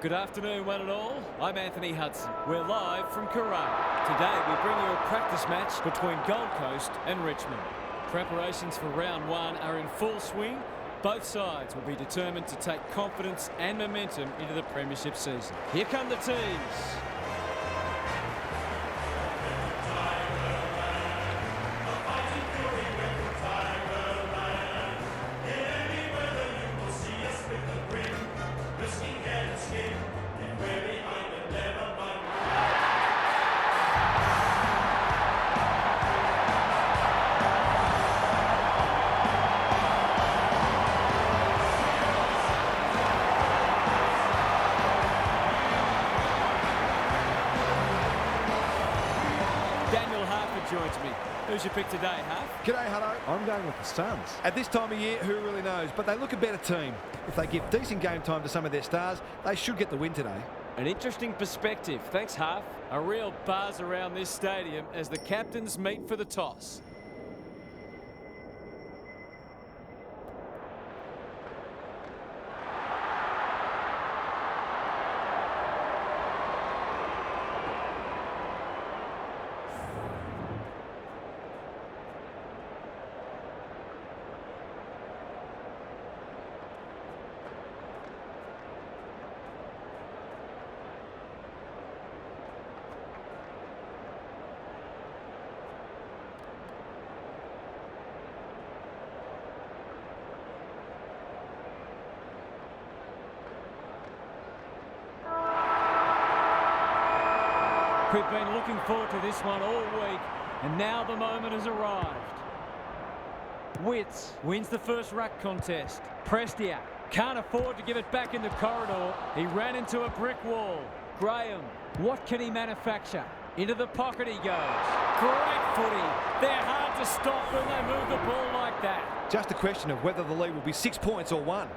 Good afternoon, one and all. I'm Anthony Hudson. We're live from Carrara. Today we bring you a practice match between Gold Coast and Richmond. Preparations for round one are in full swing. Both sides will be determined to take confidence and momentum into the premiership season. Here come the teams. Joins me. Who's your pick today, Huff? G'day, Hutto. I'm going with the Suns. At this time of year, who really knows? But they look a better team. If they give decent game time to some of their stars, they should get the win today. An interesting perspective. Thanks, Huff. A real buzz around this stadium as the captains meet for the toss. We've been looking forward to this one all week, and now the moment has arrived. Witts wins the first ruck contest. Prestia can't afford to give it back in the corridor. He ran into a brick wall. Graham, what can he manufacture? Into the pocket he goes. Great footy. They're hard to stop when they move the ball like that. Just a question of whether the lead will be 6 points or 1.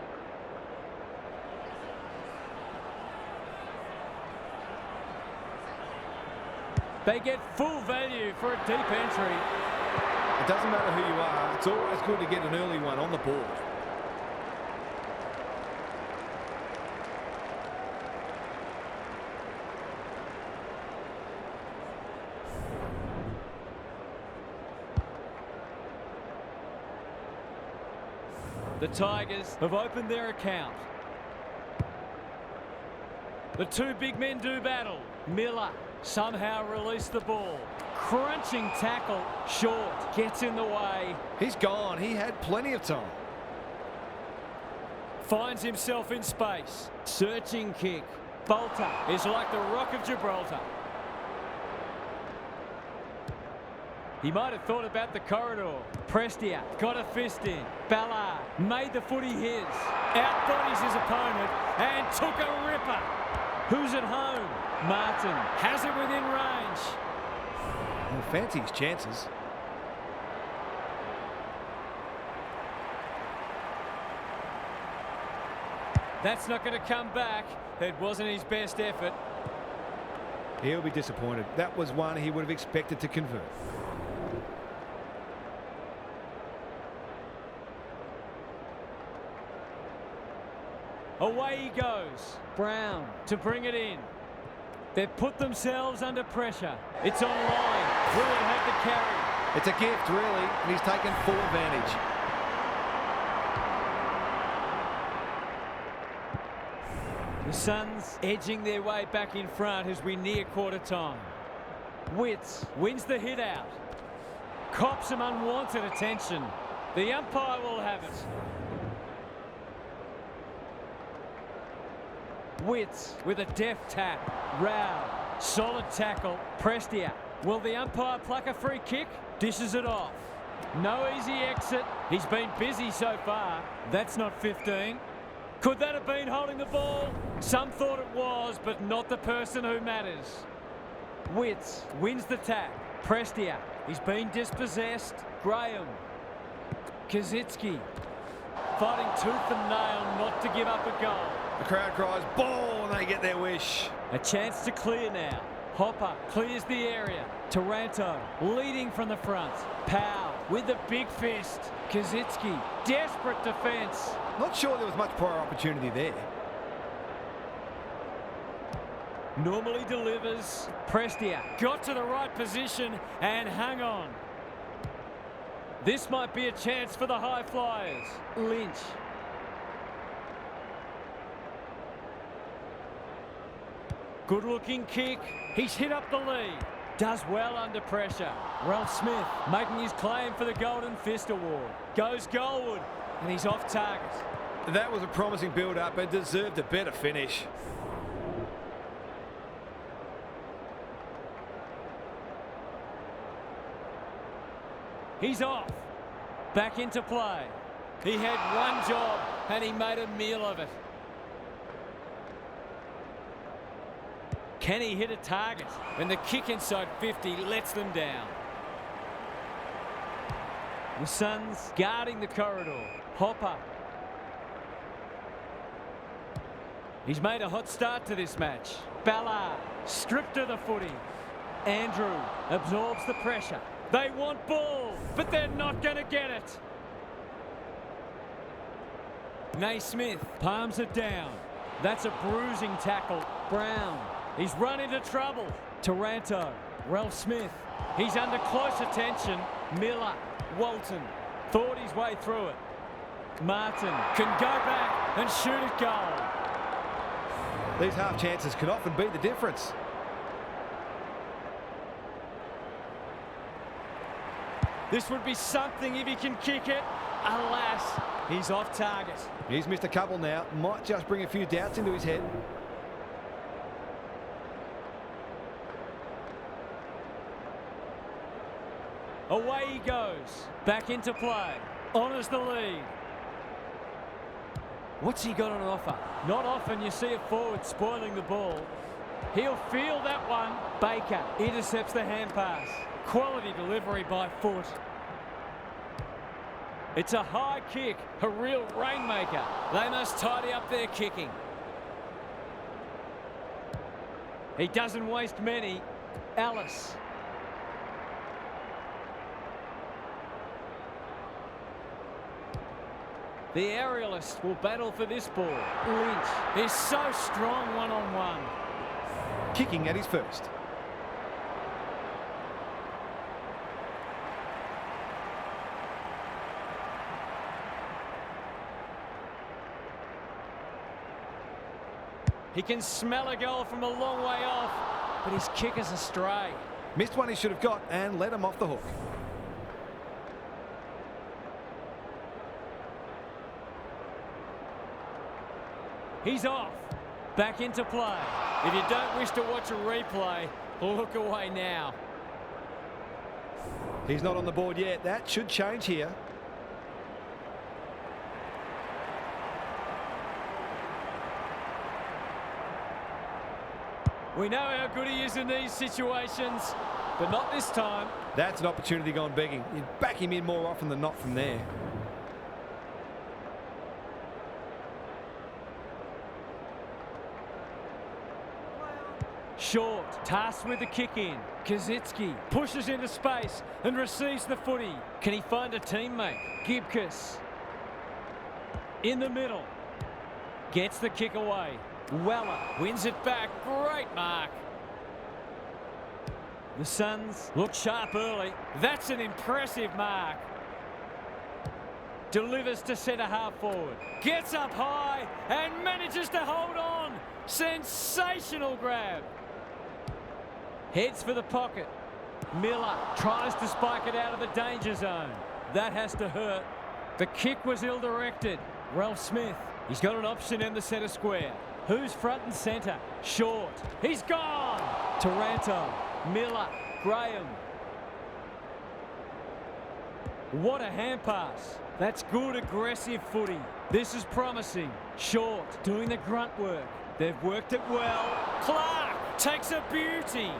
They get full value for a deep entry. It doesn't matter who you are, it's always good to get an early one on the board. The Tigers have opened their account. The two big men do battle. Miller somehow released the ball. Crunching tackle. Short gets in the way. He's gone. He had plenty of time. Finds himself in space. Searching kick. Bolter is like the Rock of Gibraltar. He might have thought about the corridor. Prestia got a fist in. Ballard made the footy his. Outbodies his opponent and took a ripper. Who's at home? Martin has it within range. Well, fancy his chances. That's not going to come back. It wasn't his best effort. He'll be disappointed. That was one he would have expected to convert. Away he goes. Brown to bring it in. They've put themselves under pressure. It's on line. Will it have the carry? It's a gift, really, and he's taken full advantage. The Suns edging their way back in front as we near quarter time. Witts wins the hit out. Cops some unwanted attention. The umpire will have it. Witts with a deft tap. Rao, solid tackle. Prestia. Will the umpire pluck a free kick? Dishes it off. No easy exit. He's been busy so far. That's not 15. Could that have been holding the ball? Some thought it was, but not the person who matters. Witts wins the tap. Prestia. He's been dispossessed. Graham. Kazitsky. Fighting tooth and nail not to give up a goal. The crowd cries, ball, and they get their wish. A chance to clear now. Hopper clears the area. Taranto leading from the front. Powell with the big fist. Kazitsky, desperate defence. Not sure there was much prior opportunity there. Normally delivers. Prestia got to the right position and hung on. This might be a chance for the high flyers. Lynch. Good looking kick. He's hit up the lead. Does well under pressure. Ralph Smith making his claim for the Golden Fist Award. Goes goalward and he's off target. That was a promising build-up and deserved a better finish. He's off. Back into play. He had one job and he made a meal of it. Can he hit a target? And the kick inside 50 lets them down. The Suns guarding the corridor. Hopper. He's made a hot start to this match. Ballard stripped of the footy. Andrew absorbs the pressure. They want ball, but they're not going to get it. Naismith palms it down. That's a bruising tackle. Brown. He's run into trouble. Taranto. Ralph Smith. He's under close attention. Miller. Walton. Thought his way through it. Martin can go back and shoot at goal. These half chances can often be the difference. This would be something if he can kick it. Alas, he's off target. He's missed a couple now. Might just bring a few doubts into his head. Away he goes. Back into play. Honours the lead. What's he got on offer? Not often you see a forward spoiling the ball. He'll feel that one. Baker intercepts the hand pass. Quality delivery by foot. It's a high kick, a real rainmaker. They must tidy up their kicking. He doesn't waste many. Ellis. The aerialist will battle for this ball. Lynch is so strong one-on-one. Kicking at his first. He can smell a goal from a long way off, but his kick is astray. Missed one he should have got and let him off the hook. He's off. Back into play. If you don't wish to watch a replay, look away now. He's not on the board yet. That should change here. We know how good he is in these situations, but not this time. That's an opportunity gone begging. You'd back him in more often than not from there. Short, tasked with the kick in. Kazitsky pushes into space and receives the footy. Can he find a teammate? Gibcus. In the middle. Gets the kick away. Weller wins it back. Great mark. The Suns look sharp early. That's an impressive mark. Delivers to centre half forward. Gets up high and manages to hold on. Sensational grab. Heads for the pocket. Miller tries to spike it out of the danger zone. That has to hurt. The kick was ill-directed. Ralph Smith. He's got an option in the centre square. Who's front and centre? Short. He's gone! Taranto. Miller. Graham. What a hand pass. That's good aggressive footy. This is promising. Short. Doing the grunt work. They've worked it well. Clark takes a beauty.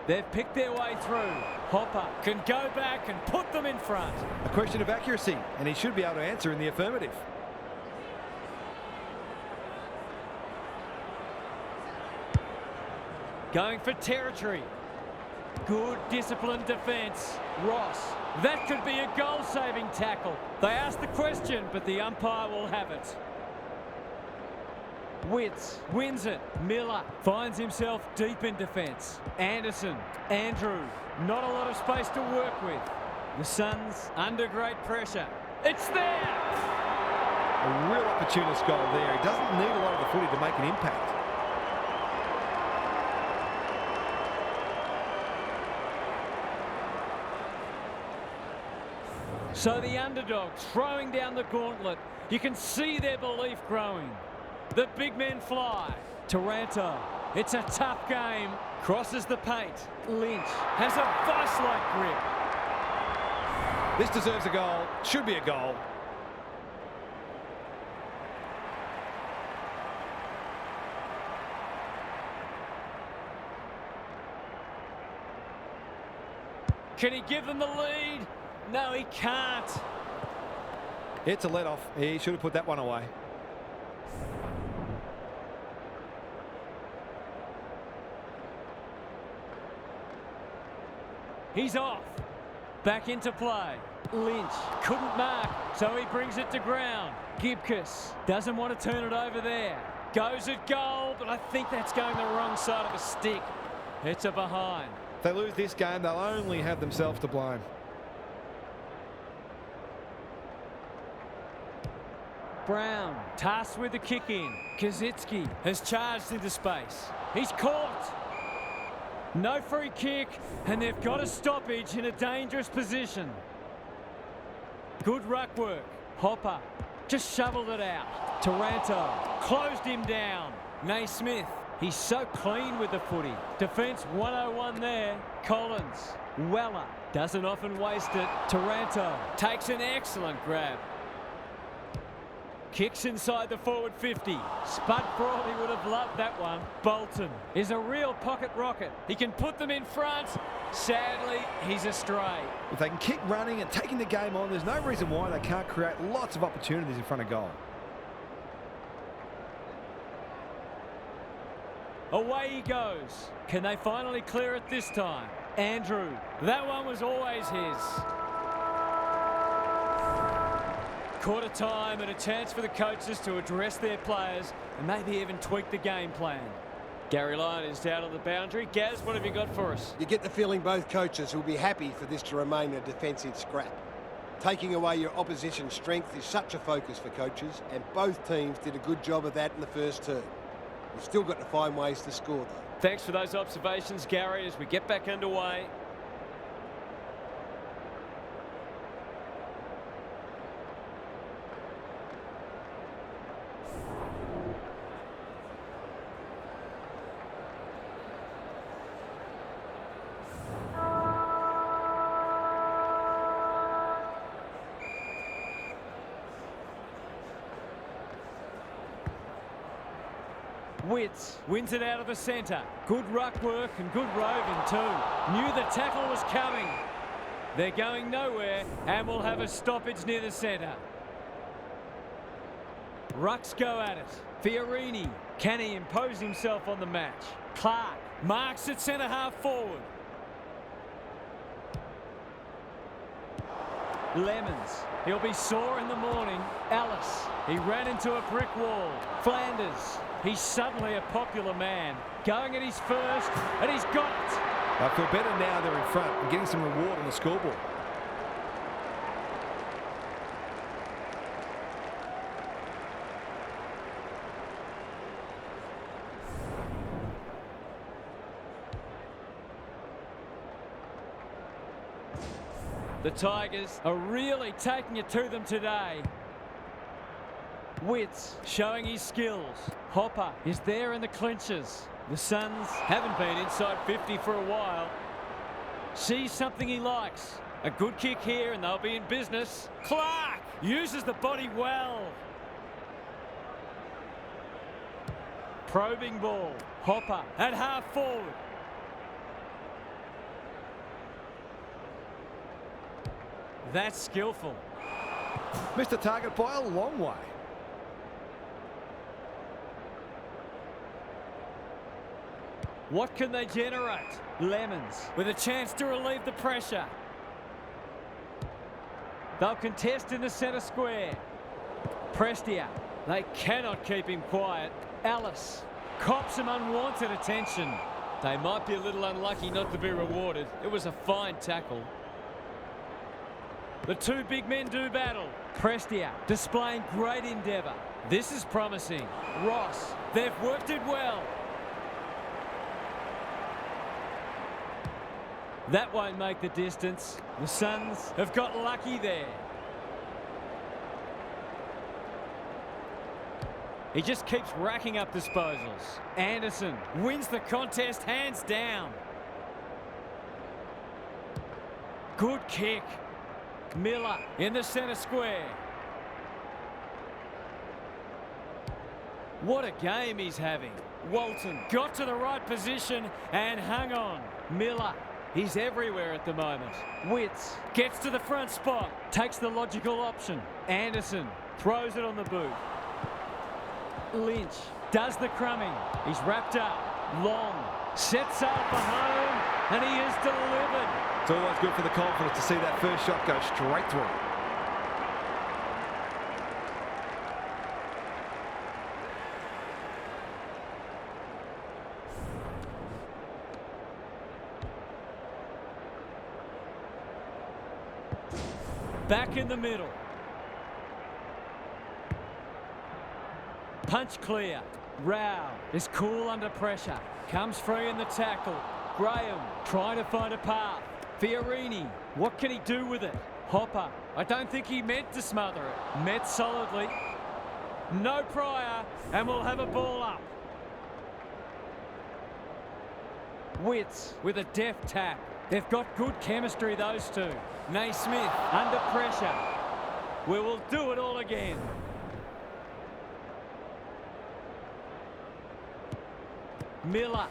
They've picked their way through. Hopper can go back and put them in front. A question of accuracy, and he should be able to answer in the affirmative. Going for territory. Good disciplined defence. Ross. That could be a goal-saving tackle. They asked the question, but the umpire will have it. Witts wins it. Miller finds himself deep in defence. Anderson, Andrew, not a lot of space to work with. The Suns under great pressure. It's there! A real opportunist goal there. He doesn't need a lot of the footy to make an impact. So the underdogs throwing down the gauntlet. You can see their belief growing. The big men fly. Taranto. It's a tough game. Crosses the paint. Lynch has a vice-like grip. This deserves a goal. Should be a goal. Can he give them the lead? No, he can't. It's a let-off. He should have put that one away. He's off. Back into play. Lynch couldn't mark, so he brings it to ground. Gibcus doesn't want to turn it over there. Goes at goal, but I think that's going the wrong side of the stick. It's a behind. If they lose this game, they'll only have themselves to blame. Brown tasked with the kick in. Kazitsky has charged into space. He's caught. No free kick, and they've got a stoppage in a dangerous position. Good ruck work. Hopper just shoveled it out. Taranto closed him down. Naismith, he's so clean with the footy. Defence 101 there. Collins, Weller doesn't often waste it. Taranto takes an excellent grab. Kicks inside the forward 50. Spud Frawley would have loved that one. Bolton is a real pocket rocket. He can put them in front. Sadly, he's astray. If they can keep running and taking the game on, there's no reason why they can't create lots of opportunities in front of goal. Away he goes. Can they finally clear it this time? Andrew, that one was always his. Quarter time and a chance for the coaches to address their players and maybe even tweak the game plan. Gary Lyon is down on the boundary. Gaz, what have you got for us? You get the feeling both coaches will be happy for this to remain a defensive scrap. Taking away your opposition's strength is such a focus for coaches, and both teams did a good job of that in the first term. We've still got to find ways to score, though. Thanks for those observations, Gary, as we get back underway. Witts wins it out of the centre. Good ruck work and good roving too. Knew the tackle was coming. They're going nowhere and will have a stoppage near the centre. Rucks go at it. Fiorini, can he impose himself on the match? Clark marks at centre half forward. Lemons, he'll be sore in the morning. Ellis, he ran into a brick wall. Flanders, he's suddenly a popular man. Going at his first, and he's got it. I feel better now they're in front and getting some reward on the scoreboard. The Tigers are really taking it to them today. Witts showing his skills. Hopper is there in the clinches. The Suns haven't been inside 50 for a while. Sees something he likes. A good kick here and they'll be in business. Clark uses the body well. Probing ball. Hopper at half forward. That's skillful. Missed the target by a long way. What can they generate? Lemons with a chance to relieve the pressure. They'll contest in the centre square. Prestia, they cannot keep him quiet. Alice cops some unwanted attention. They might be a little unlucky not to be rewarded. It was a fine tackle. The two big men do battle. Prestia displaying great endeavour. This is promising. Ross, they've worked it well. That won't make the distance. The Suns have got lucky there. He just keeps racking up disposals. Anderson wins the contest hands down. Good kick. Miller in the centre square. What a game he's having. Walton got to the right position and hung on. Miller, he's everywhere at the moment. Witts gets to the front spot, takes the logical option. Anderson throws it on the boot. Lynch does the crumbing. He's wrapped up. Long sets up for home, and he is delivered. It's always good for the confidence to see that first shot go straight through. Back in the middle. Punch clear. Rao is cool under pressure. Comes free in the tackle. Graham trying to find a path. Fiorini, what can he do with it? Hopper, I don't think he meant to smother it. Met solidly. No prior, and we'll have a ball up. Witts with a deft tap. They've got good chemistry, those two. Naismith under pressure. We will do it all again. Miller,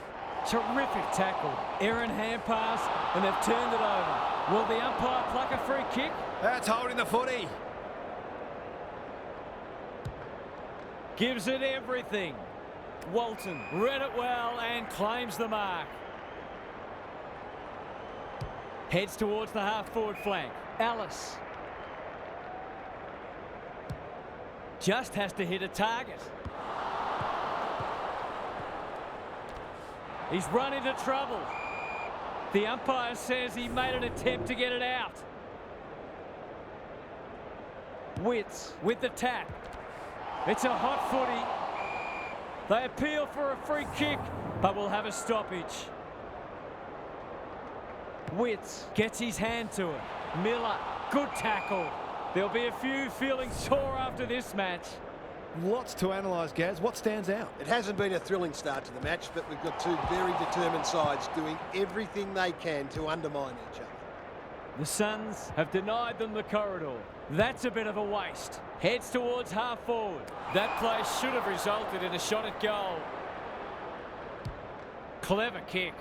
terrific tackle. Errant hand pass, and they've turned it over. Will the umpire pluck a free kick? That's holding the footy. Gives it everything. Walton read it well and claims the mark. Heads towards the half-forward flank. Alice. Just has to hit a target. He's run into trouble. The umpire says he made an attempt to get it out. Witts with the tap. It's a hot footy. They appeal for a free kick, but will have a stoppage. Witts gets his hand to it. Miller, good tackle. There'll be a few feeling sore after this match. Lots to analyse, Gaz. What stands out? It hasn't been a thrilling start to the match, but we've got two very determined sides doing everything they can to undermine each other. The Suns have denied them the corridor. That's a bit of a waste. Heads towards half forward. That play should have resulted in a shot at goal. Clever kick.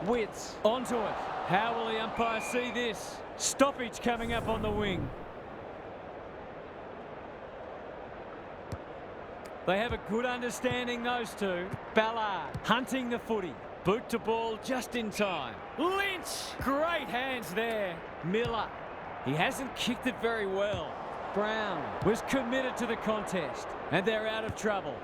Witts onto it. How will the umpire see this? Stoppage coming up on the wing. They have a good understanding, those two. Ballard hunting the footy. Boot to ball just in time. Lynch! Great hands there. Miller. He hasn't kicked it very well. Brown was committed to the contest, and they're out of trouble.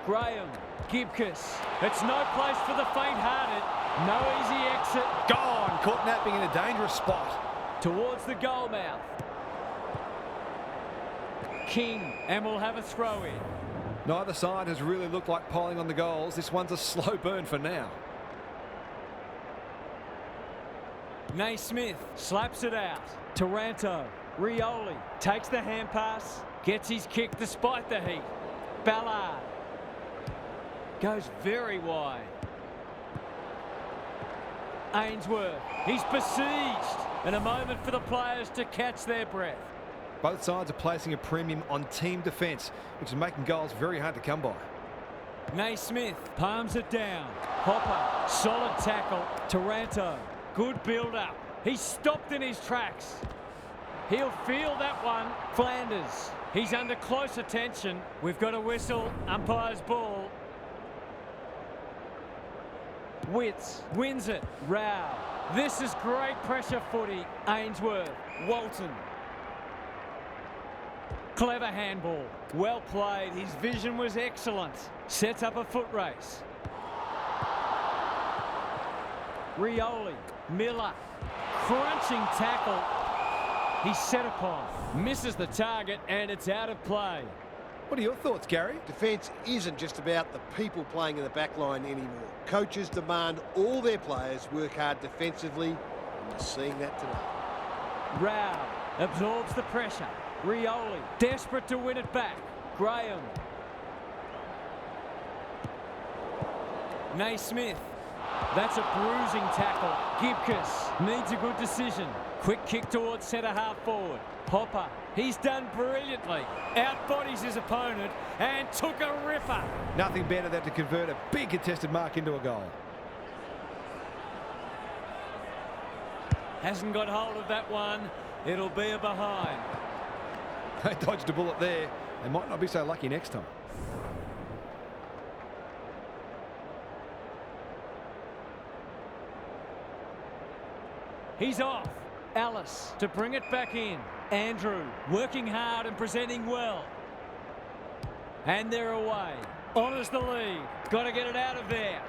Graham. Gibcus. It's no place for the faint-hearted. No easy exit. Gone! Caught napping in a dangerous spot. Towards the goal mouth. King, and we'll have a throw in. Neither side has really looked like piling on the goals. This one's a slow burn for now. Naismith slaps it out. Taranto. Rioli takes the hand pass. Gets his kick despite the heat. Ballard. Goes very wide. Ainsworth. He's besieged. And a moment for the players to catch their breath. Both sides are placing a premium on team defence, which is making goals very hard to come by. Naismith palms it down. Hopper, solid tackle. Taranto, good build-up. He's stopped in his tracks. He'll feel that one. Flanders, he's under close attention. We've got a whistle, umpire's ball. Witts wins it. Rao. This is great pressure footy. Ainsworth, Walton. Clever handball. Well played. His vision was excellent. Sets up a foot race. Rioli. Miller. Crunching tackle. He's set upon. Misses the target and it's out of play. What are your thoughts, Gary? Defence isn't just about the people playing in the back line anymore. Coaches demand all their players work hard defensively, and we're seeing that today. Rao absorbs the pressure. Rioli desperate to win it back. Graham. Naismith. That's a bruising tackle. Gibcus needs a good decision. Quick kick towards centre half forward. Hopper. He's done brilliantly. Outbodies his opponent and took a ripper. Nothing better than to convert a big contested mark into a goal. Hasn't got hold of that one. It'll be a behind. They dodged a bullet there. They might not be so lucky next time. He's off. Ellis to bring it back in. Andrew working hard and presenting well. And they're away. Honours the lead. Got to get it out of there.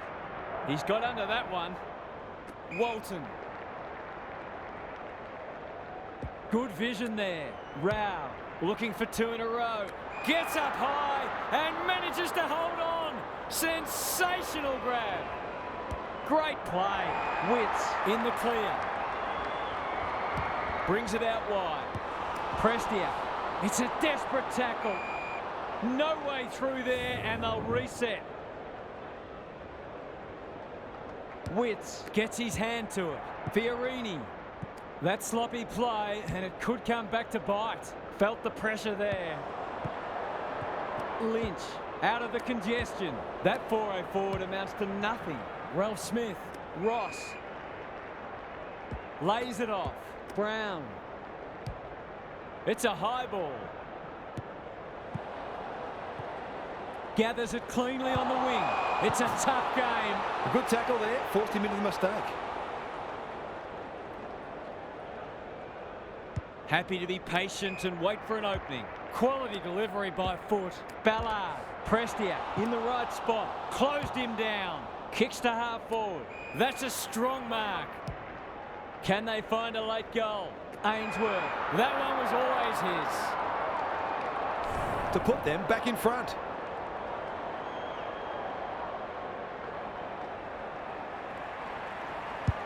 He's got under that one. Walton. Good vision there. Rao looking for two in a row. Gets up high and manages to hold on. Sensational grab. Great play. Witts in the clear. Brings it out wide. Prestia. It's a desperate tackle. No way through there and they'll reset. Witts gets his hand to it. Fiorini. That sloppy play and it could come back to bite. Felt the pressure there. Lynch out of the congestion. That 4-0 forward amounts to nothing. Ralph Smith. Ross. Lays it off. Brown. It's a high ball. Gathers it cleanly on the wing. It's a tough game. A good tackle there. Forced him into the mistake. Happy to be patient and wait for an opening. Quality delivery by foot. Ballard. Prestia in the right spot. Closed him down. Kicks to half forward. That's a strong mark. Can they find a late goal? Ainsworth. That one was always his. To put them back in front.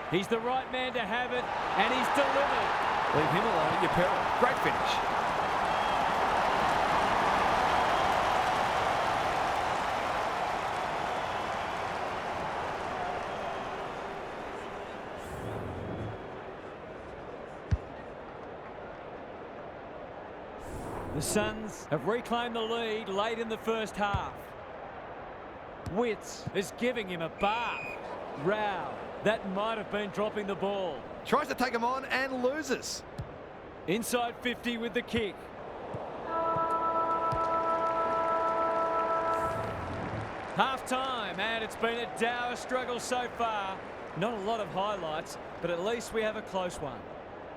He's the right man to have it, and he's delivered. Leave him alone at your peril. Great finish. The Suns have reclaimed the lead late in the first half. Witts is giving him a bath. Rao. That might have been dropping the ball. Tries to take him on and loses. Inside 50 with the kick. Half time, and it's been a dour struggle so far. Not a lot of highlights, but at least we have a close one.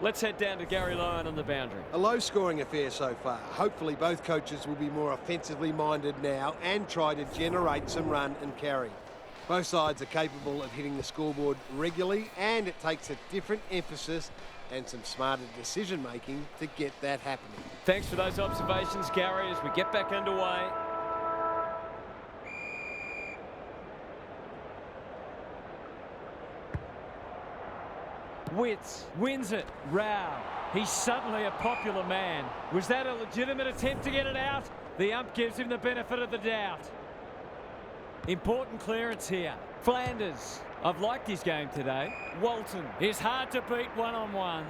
Let's head down to Gary Lyon on the boundary. A low-scoring affair so far. Hopefully both coaches will be more offensively minded now and try to generate some run and carry. Both sides are capable of hitting the scoreboard regularly, and it takes a different emphasis and some smarter decision-making to get that happening. Thanks for those observations, Gary, as we get back underway. Witts wins it. Rao. He's suddenly a popular man. Was that a legitimate attempt to get it out? The ump gives him the benefit of the doubt. Important clearance here. Flanders. I've liked his game today. Walton is hard to beat one-on-one.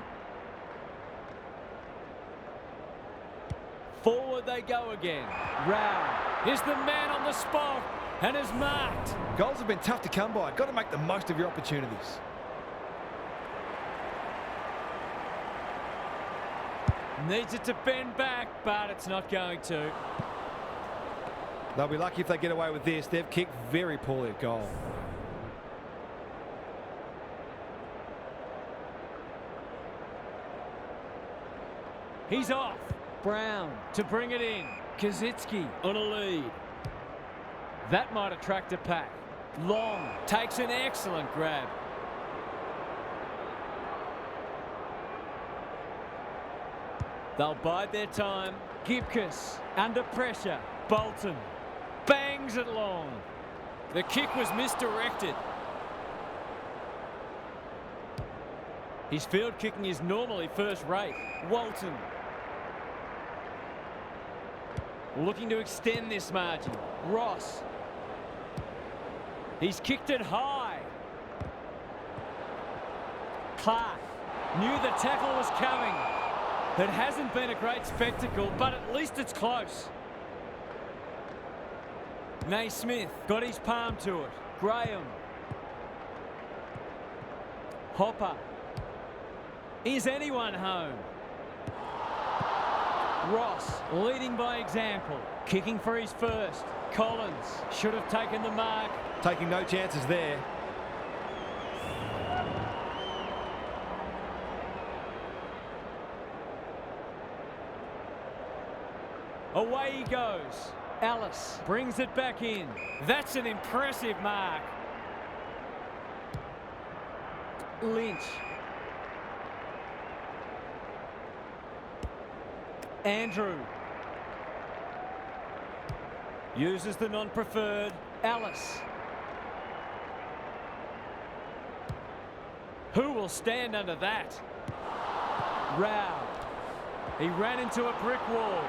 Forward they go again. Rao is the man on the spot and is marked. Goals have been tough to come by. Got to make the most of your opportunities. Needs it to bend back, but it's not going to. They'll be lucky if they get away with this. They've kicked very poorly at goal. He's off. Brown to bring it in. Kazitsky on a lead. That might attract a pack. Long takes an excellent grab. They'll bide their time. Gibcus under pressure. Bolton bangs it long. The kick was misdirected. His field kicking is normally first rate. Walton looking to extend this margin. Ross. He's kicked it high. Clark knew the tackle was coming. It hasn't been a great spectacle, but at least it's close. Naismith got his palm to it. Graham. Hopper. Is anyone home? Ross leading by example. Kicking for his first. Collins should have taken the mark. Taking no chances there. Away he goes. Ellis brings it back in. That's an impressive mark. Lynch. Andrew. Uses the non-preferred. Ellis. Who will stand under that? Rao. He ran into a brick wall.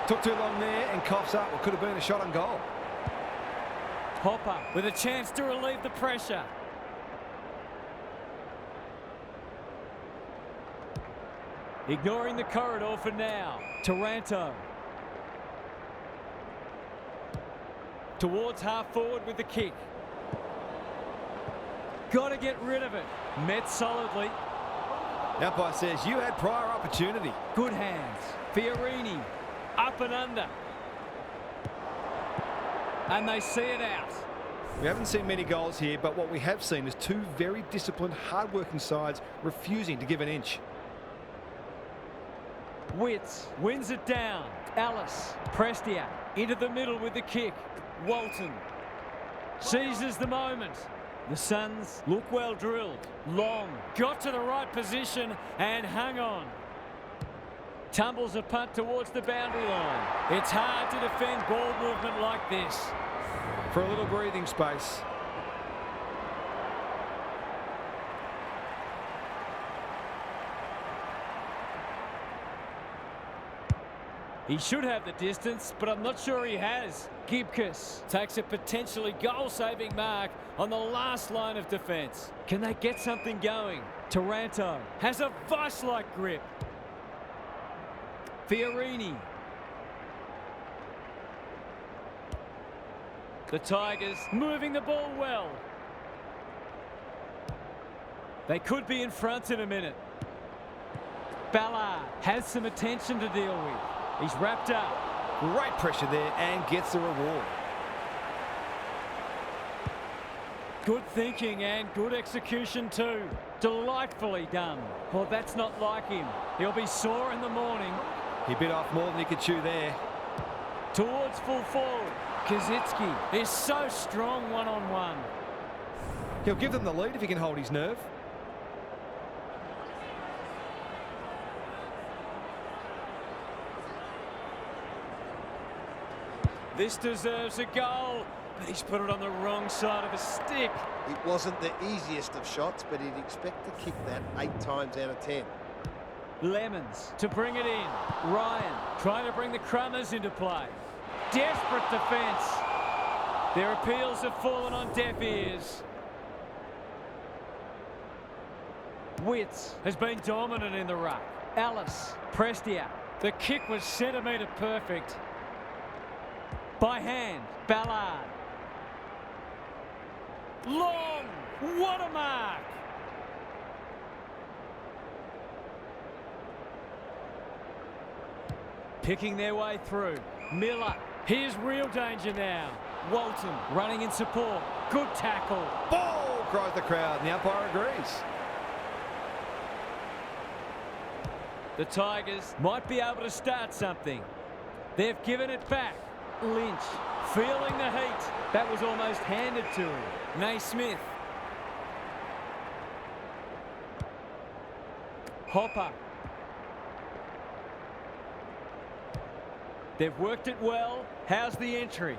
Took too long there and coughs up what could have been a shot on goal. Hopper with a chance to relieve the pressure. Ignoring the corridor for now. Taranto. Towards half forward with the kick. Got to get rid of it. Met solidly. The umpire says you had prior opportunity. Good hands. Fiorini. Up and under. And they see it out. We haven't seen many goals here, but what we have seen is two very disciplined, hard-working sides refusing to give an inch. Witts wins it down. Ellis. Prestia into the middle with the kick. Walton seizes the moment. The Suns look well drilled. Long got to the right position and hung on. Tumbles a punt towards the boundary line. It's hard to defend ball movement like this. For a little breathing space. He should have the distance, but I'm not sure he has. Gibcus takes a potentially goal-saving mark on the last line of defence. Can they get something going? Taranto has a vice-like grip. Fiorini. The Tigers moving the ball well. They could be in front in a minute. Ballard has some attention to deal with. He's wrapped up. Great pressure there and gets the reward. Good thinking and good execution too. Delightfully done. Well, that's not like him. He'll be sore in the morning. He bit off more than he could chew there. Towards full forward. Kazitsky is so strong one-on-one. He'll give them the lead if he can hold his nerve. This deserves a goal, but he's put it on the wrong side of a stick. It wasn't the easiest of shots, but he'd expect to kick that 8 times out of 10. Lemons to bring it in. Ryan trying to bring the Crummers into play. Desperate defence. Their appeals have fallen on deaf ears. Witts has been dominant in the ruck. Ellis, Prestia. The kick was centimetre perfect. By hand, Ballard. Long, what a mark! Picking their way through. Miller, here's real danger now. Walton running in support. Good tackle. Ball, cries the crowd, and the umpire agrees. The Tigers might be able to start something. They've given it back. Lynch feeling the heat. That was almost handed to him. Naismith. Hopper. They've worked it well. How's the entry?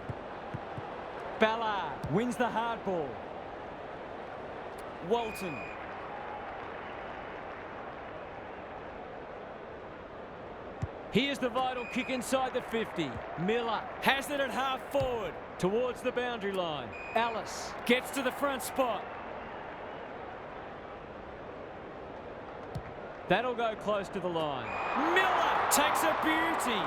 Ballard wins the hard ball. Walton. Here's the vital kick inside the 50. Miller has it at half forward towards the boundary line. Ellis gets to the front spot. That'll go close to the line. Miller takes a beauty.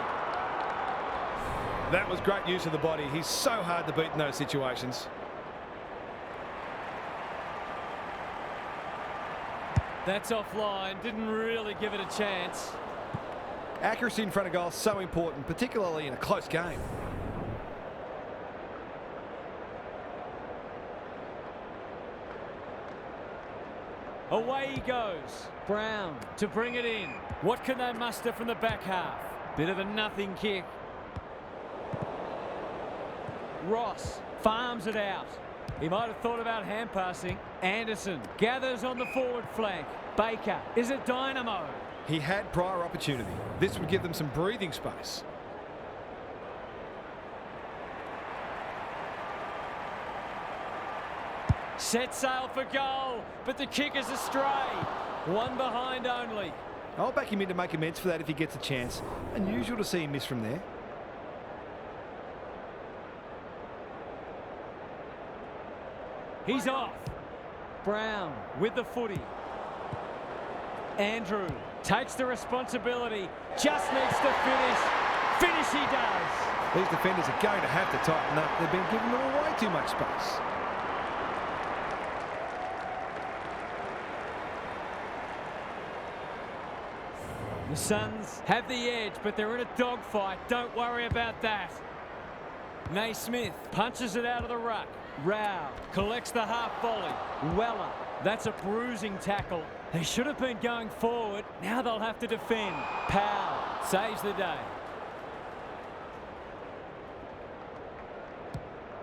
That was great use of the body. He's so hard to beat in those situations. That's offline. Didn't really give it a chance. Accuracy in front of goal is so important, particularly in a close game. Away he goes. Brown to bring it in. What can they muster from the back half? Bit of a nothing kick. Ross farms it out. He might have thought about hand passing. Anderson gathers on the forward flank. Baker is a dynamo. He had prior opportunity. This would give them some breathing space. Set sail for goal, but the kick is astray. One behind only. I'll back him in to make amends for that if he gets a chance. Unusual to see him miss from there. He's off. Brown with the footy. Andrew takes the responsibility. Just needs to finish. Finish he does. These defenders are going to have to tighten up. They've been giving them way too much space. The Suns have the edge, but they're in a dogfight. Don't worry about that. Naismith punches it out of the ruck. Rao collects the half volley. Weller, that's a bruising tackle. They should have been going forward. Now they'll have to defend. Powell saves the day.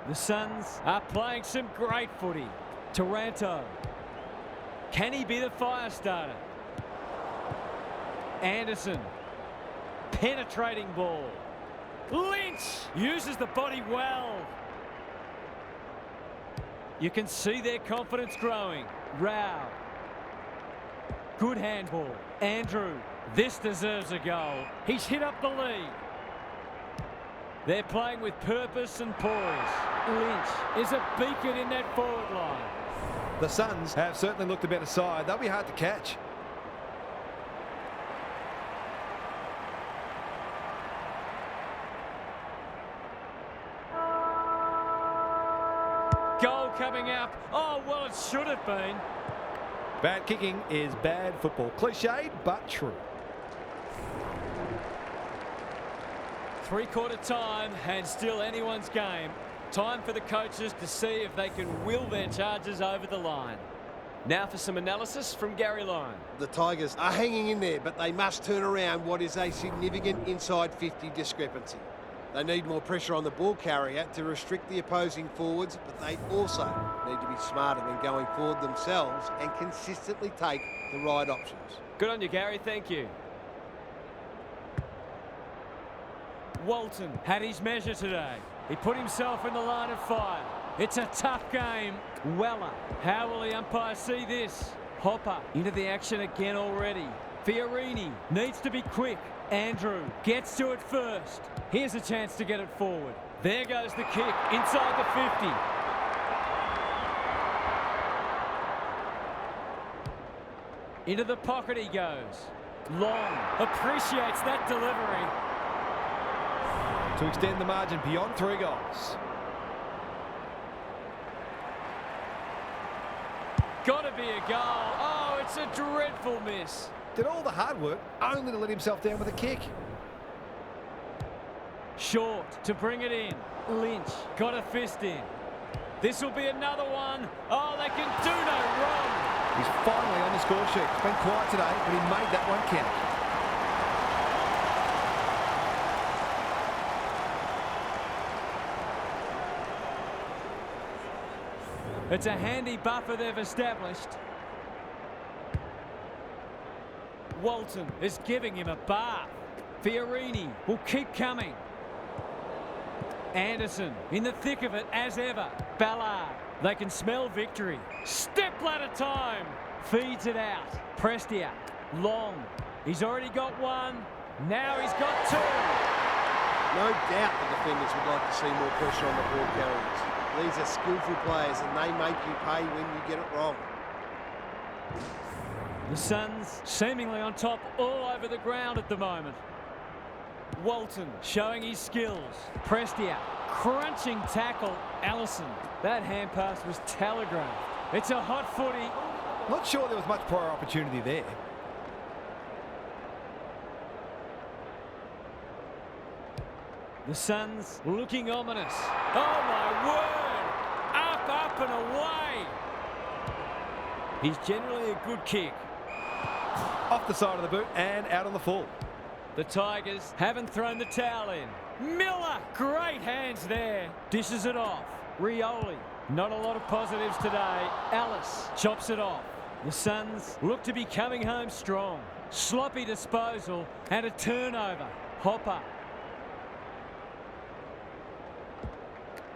The Suns are playing some great footy. Taranto. Can he be the fire starter? Anderson. Penetrating ball. Lynch uses the body well. You can see their confidence growing. Rao. Good handball. Andrew. This deserves a goal. He's hit up the lead. They're playing with purpose and poise. Lynch is a beacon in that forward line. The Suns have certainly looked a better side. They'll be hard to catch. Goal coming up. Oh, well, it should have been. Bad kicking is bad football. Cliched, but true. Three-quarter time and still anyone's game. Time for the coaches to see if they can will their charges over the line. Now for some analysis from Gary Lyon. The Tigers are hanging in there, but they must turn around what is a significant inside 50 discrepancy. They need more pressure on the ball carrier to restrict the opposing forwards, but they also need to be smarter when going forward themselves and consistently take the right options. Good on you, Gary. Thank you. Walton had his measure today. He put himself in the line of fire. It's a tough game. Weller. How will the umpire see this? Hopper into the action again already. Fiorini needs to be quick. Andrew gets to it first. Here's a chance to get it forward. There goes the kick inside the 50. Into the pocket he goes. Long appreciates that delivery. To extend the margin beyond 3 goals. Gotta be a goal. Oh, it's a dreadful miss. Did all the hard work only to let himself down with a kick. Short to bring it in. Lynch got a fist in. This will be another one. Oh, they can do no wrong. He's finally on the score sheet. It's been quiet today, but he made that one count. It's a handy buffer they've established. Walton is giving him a bath. Fiorini will keep coming. Anderson in the thick of it as ever. Ballard, they can smell victory. Step ladder time. Feeds it out. Prestia, long. He's already got one. Now he's got two. No doubt the defenders would like to see more pressure on the ball carriers. These are skillful players and they make you pay when you get it wrong. The Suns seemingly on top all over the ground at the moment. Walton showing his skills. Prestia, crunching tackle. Allison, that hand pass was telegraphed. It's a hot footy. Not sure there was much prior opportunity there. The Suns looking ominous. Oh my word! Up and away! He's generally a good kick. Off the side of the boot and out on the full. The Tigers haven't thrown the towel in. Miller, great hands there. Dishes it off. Rioli, not a lot of positives today. Ellis chops it off. The Suns look to be coming home strong. Sloppy disposal and a turnover. Hopper.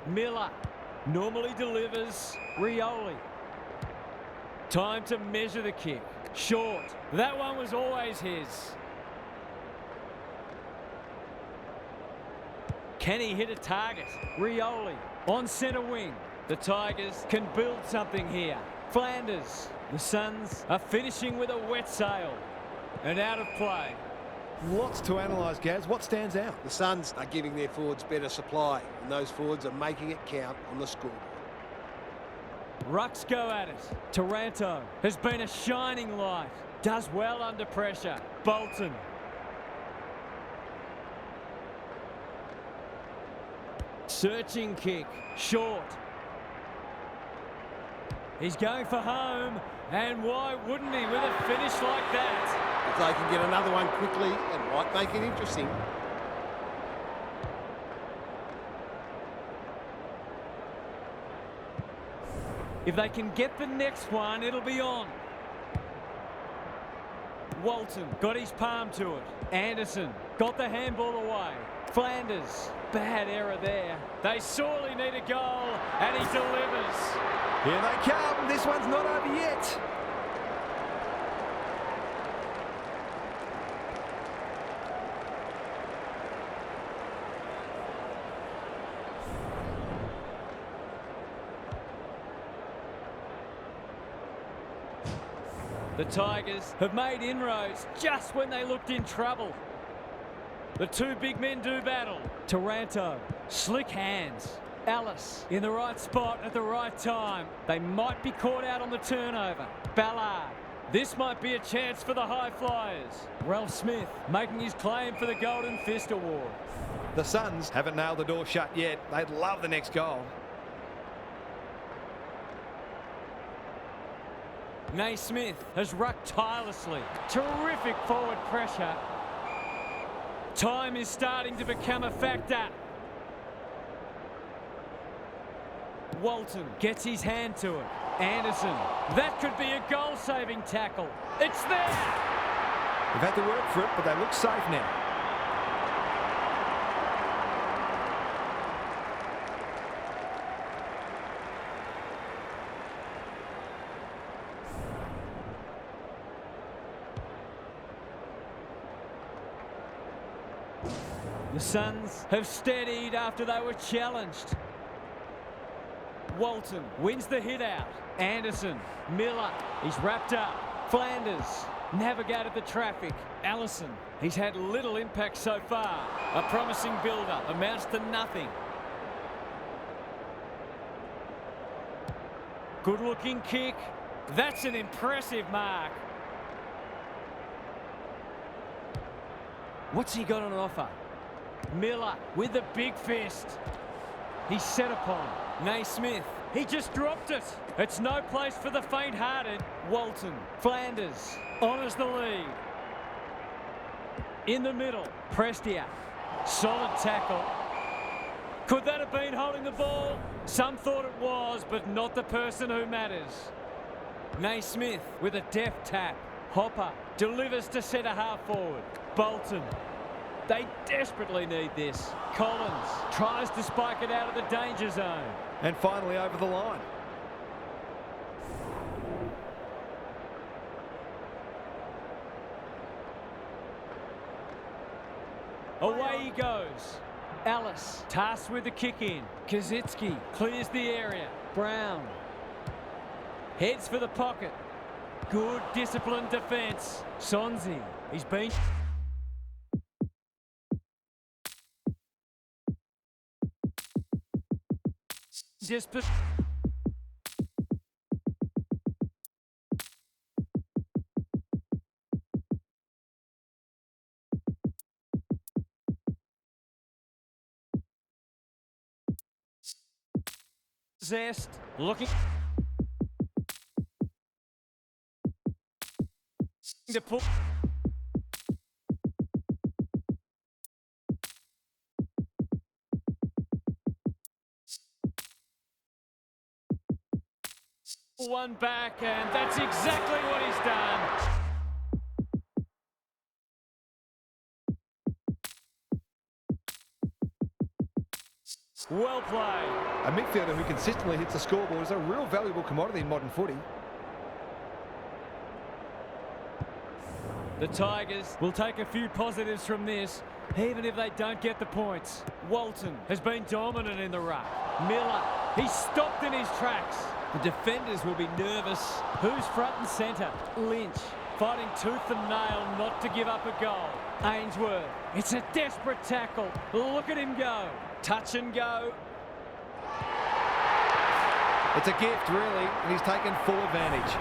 Miller normally delivers. Rioli. Time to measure the kick. Short. That one was always his. Can he hit a target? Rioli on centre wing. The Tigers can build something here. Flanders. The Suns are finishing with a wet sail. And out of play. Lots to analyse, Gaz. What stands out? The Suns are giving their forwards better supply, and those forwards are making it count on the scoreboard. Rucks go at it. Taranto has been a shining light. Does well under pressure. Bolton. Searching kick. Short. He's going for home. And why wouldn't he with a finish like that? If they can get another one quickly, it might make it interesting. If they can get the next one, it'll be on. Walton got his palm to it. Anderson got the handball away. Flanders, bad error there. They sorely need a goal, and he delivers. Here they come. This one's not over yet. The Tigers have made inroads just when they looked in trouble. The two big men do battle. Taranto, slick hands. Ellis in the right spot at the right time. They might be caught out on the turnover. Ballard. This might be a chance for the high flyers. Ralph Smith making his claim for the Golden Fist Award. The Suns haven't nailed the door shut yet. They'd love the next goal. Naismith has rucked tirelessly. Terrific forward pressure. Time is starting to become a factor. Walton gets his hand to it. Anderson. That could be a goal-saving tackle. It's there! They've had to work for it, but they look safe now. The Suns have steadied after they were challenged. Walton wins the hit out. Anderson, Miller, he's wrapped up. Flanders navigated the traffic. Allison, he's had little impact so far. A promising build-up amounts to nothing. Good-looking kick. That's an impressive mark. What's he got on offer? Miller with the big fist. He's set upon. Naismith, he just dropped it. It's no place for the faint-hearted. Walton, Flanders, honours the lead. In the middle, Prestia. Solid tackle. Could that have been holding the ball? Some thought it was, but not the person who matters. Naismith with a deft tap. Hopper delivers to centre half forward. Bolton. They desperately need this. Collins tries to spike it out of the danger zone. And finally over the line. Away he goes. Ellis tasked with the kick in. Kazitsky clears the area. Brown heads for the pocket. Good disciplined defence. Sonzi, he's been... Zest looking to pull. One back, and that's exactly what he's done. Well played. A midfielder who consistently hits the scoreboard is a real valuable commodity in modern footy. The Tigers will take a few positives from this, even if they don't get the points. Walton has been dominant in the ruck. Miller, he's stopped in his tracks. The defenders will be nervous. Who's front and centre? Lynch, fighting tooth and nail not to give up a goal. Ainsworth, it's a desperate tackle. Look at him go. Touch and go. It's a gift, really, and he's taken full advantage.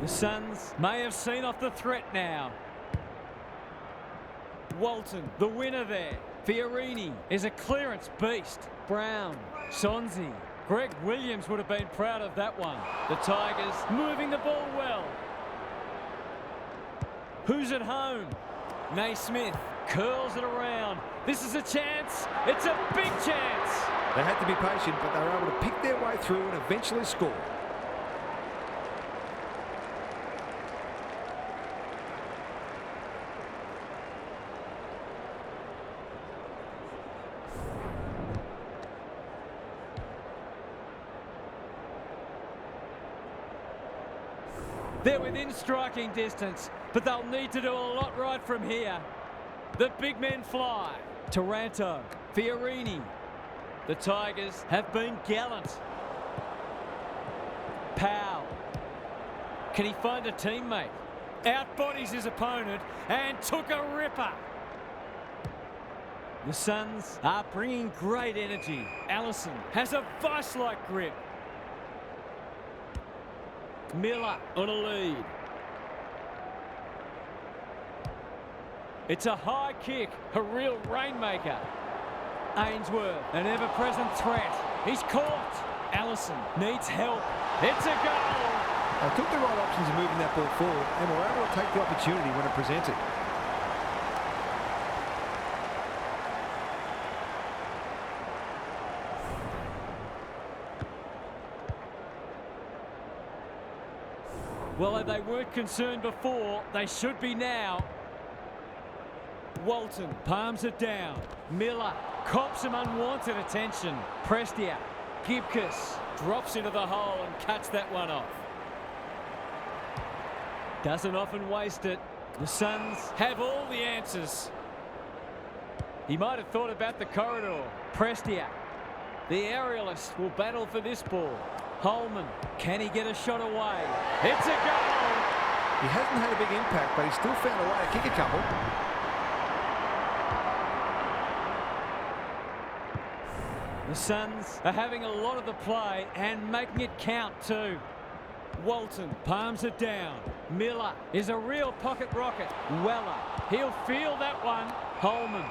The Suns may have seen off the threat now. Walton, the winner there. Fiorini is a clearance beast. Brown, Sonzi. Greg Williams would have been proud of that one. The Tigers moving the ball well. Who's at home? Naismith curls it around. This is a chance. It's a big chance. They had to be patient, but they were able to pick their way through and eventually score. They're within striking distance, but they'll need to do a lot right from here. The big men fly. Taranto, Fiorini. The Tigers have been gallant. Powell. Can he find a teammate? Outbodies his opponent and took a ripper. The Suns are bringing great energy. Allison has a vice-like grip. Miller on a lead. It's a high kick, a real rainmaker. Ainsworth, an ever-present threat. He's caught. Allison needs help. It's a goal. They took the right options in moving that ball forward and were able to take the opportunity when it presented. Well, if they weren't concerned before, they should be now. Walton palms it down. Miller cops some unwanted attention. Prestia. Gibcus drops into the hole and cuts that one off. Doesn't often waste it. The Suns have all the answers. He might have thought about the corridor. Prestia. The aerialist will battle for this ball. Holman, can he get a shot away? It's a goal! He hasn't had a big impact, but he's still found a way to kick a couple. The Suns are having a lot of the play and making it count too. Walton palms it down. Miller is a real pocket rocket. Weller, he'll feel that one. Holman.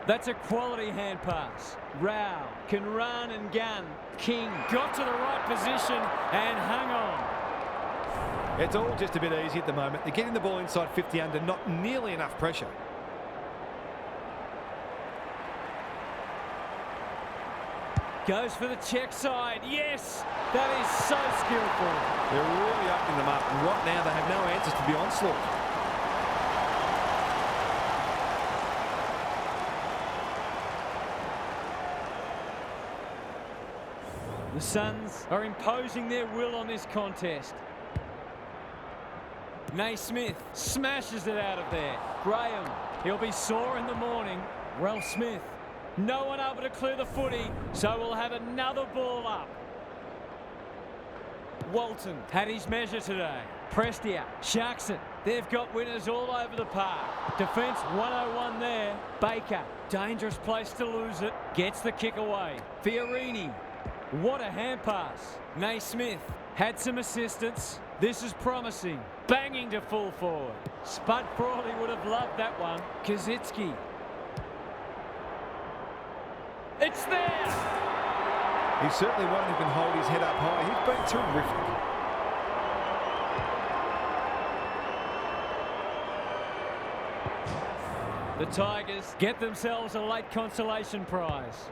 That's a quality hand pass. Rao can run and gun. King got to the right position and hung on. It's all just a bit easy at the moment. They're getting the ball inside 50 under, not nearly enough pressure. Goes for the check side. Yes! That is so skillful. They're really opening them up, and right now they have no answers to the onslaught. The Suns are imposing their will on this contest. Naismith smashes it out of there. Graham, he'll be sore in the morning. Ralph Smith, no one able to clear the footy, so we'll have another ball up. Walton had his measure today. Prestia sharks it. They've got winners all over the park. Defence 101 there. Baker, dangerous place to lose it. Gets the kick away. Fiorini, what a hand pass. Naismith had some assistance. This is promising. Banging to full forward. Spud Frawley would have loved that one. Kazitsky. It's there! He's certainly one who can hold his head up high. He's been terrific. The Tigers get themselves a late consolation prize.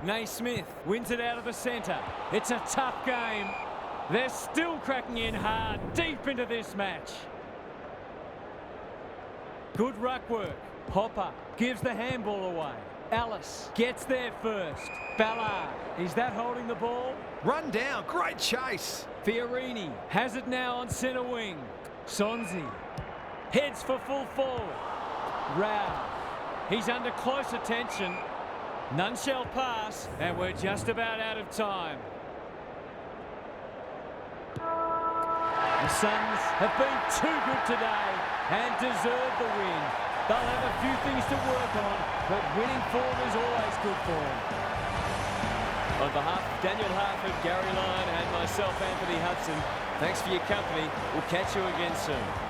Naismith wins it out of the centre. It's a tough game. They're still cracking in hard, deep into this match. Good ruck work. Hopper gives the handball away. Ellis gets there first. Ballard, is that holding the ball? Run down, great chase. Fiorini has it now on centre wing. Sonzi heads for full forward. Rao, he's under close attention. None shall pass, and we're just about out of time. The Suns have been too good today and deserve the win. They'll have a few things to work on, but winning form is always good form. On behalf of Daniel Harford, Gary Lyon and myself, Anthony Hudson, thanks for your company. We'll catch you again soon.